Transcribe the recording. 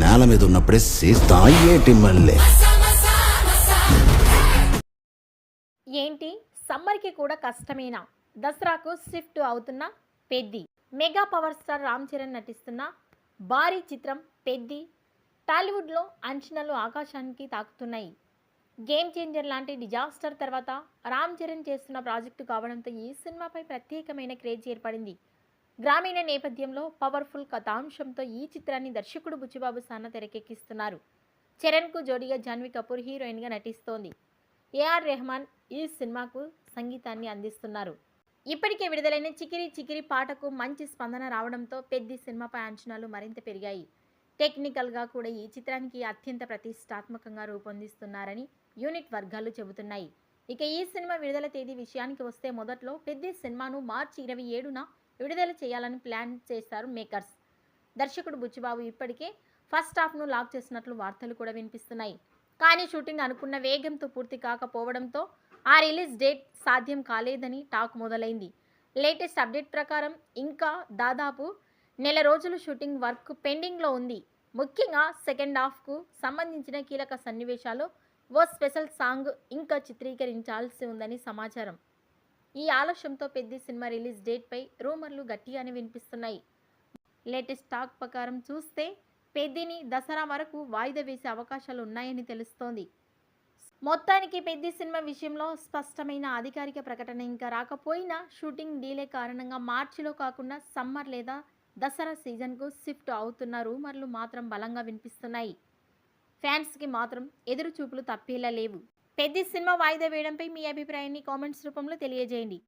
నేల మీద ఉన్నప్పుడే చేస్తా ఏటి మళ్ళీ. ఏంటి సమ్మర్కి కూడా కష్టమేనా? దసరాకు షిఫ్ట్ అవుతున్న Peddi. Mega power star Ram Charan నటిస్తున్న భారీ చిత్రం పెద్ది టాలీవుడ్లో అంచనాలు ఆకాశానికి తాకుతున్నాయి. గేమ్ చేంజర్ లాంటి డిజాస్టర్ తర్వాత రామ్ చరణ్ చేస్తున్న ప్రాజెక్టు కావడంతో ఈ సినిమాపై ప్రత్యేకమైన క్రేజ్ ఏర్పడింది. గ్రామీణ నేపథ్యంలో పవర్ఫుల్ కథాంశంతో ఈ చిత్రాన్ని దర్శకుడు బుచ్చిబాబు సానా తెరకెక్కిస్తున్నారు. చరణ్కు జోడీగా జాన్వీ కపూర్ హీరోయిన్గా నటిస్తోంది. ఏఆర్ రెహమాన్ ఈ సినిమాకు సంగీతాన్ని అందిస్తున్నారు. ఇప్పటికే విడుదలైన చికిరి చికిరి పాటకు మంచి స్పందన రావడంతో పెద్ది సినిమాపై అంచనాలు మరింత పెరిగాయి. టెక్నికల్గా కూడా ఈ చిత్రానికి అత్యంత ప్రతిష్టాత్మకంగా రూపొందిస్తున్నారని యూనిట్ వర్గాలు చెబుతున్నాయి. ఇక ఈ సినిమా విడుదల తేదీ విషయానికి వస్తే మొదట్లో పెద్ది సినిమాను మార్చి 27న విడుదల చేయాలని ప్లాన్ చేశారు మేకర్స్. దర్శకుడు బుచ్చిబాబు ఇప్పటికే ఫస్ట్ హాఫ్ను లాక్ చేసినట్లు వార్తలు కూడా వినిపిస్తున్నాయి. కానీ షూటింగ్ అనుకున్న వేగంతో పూర్తి కాకపోవడంతో ఆ రిలీజ్ డేట్ సాధ్యం కాలేదని టాక్ మొదలైంది. లేటెస్ట్ అప్డేట్ ప్రకారం ఇంకా దాదాపు నెల రోజులు షూటింగ్ వర్క్ పెండింగ్లో ఉంది. ముఖ్యంగా సెకండ్ హాఫ్కు సంబంధించిన కీలక సన్నివేశాలు ఓ స్పెషల్ సాంగ్ ఇంకా చిత్రీకరించాల్సి ఉందని సమాచారం. ఈ ఆలస్యంతో పెద్ది సినిమా రిలీజ్ డేట్పై రూమర్లు గట్టిగానే వినిపిస్తున్నాయి. లేటెస్ట్ టాక్ ప్రకారం చూస్తే పెద్దిని దసరా వరకు వాయిదా వేసే అవకాశాలు ఉన్నాయని తెలుస్తోంది. మొత్తానికి పెద్ది సినిమా విషయంలో స్పష్టమైన అధికారిక ప్రకటన ఇంకా రాకపోయినా షూటింగ్ డీలే కారణంగా మార్చిలో కాకుండా సమ్మర్ లేదా దసరా సీజన్కు షిఫ్ట్ అవుతున్న రూమర్లు మాత్రం బలంగా వినిపిస్తున్నాయి. ఫ్యాన్స్కి మాత్రం ఎదురు చూపులు తప్పేలా లేవు. పెద్ది సినిమా వాయిదా వేయడంపై మీ అభిప్రాయాన్ని కామెంట్స్ రూపంలో తెలియజేయండి.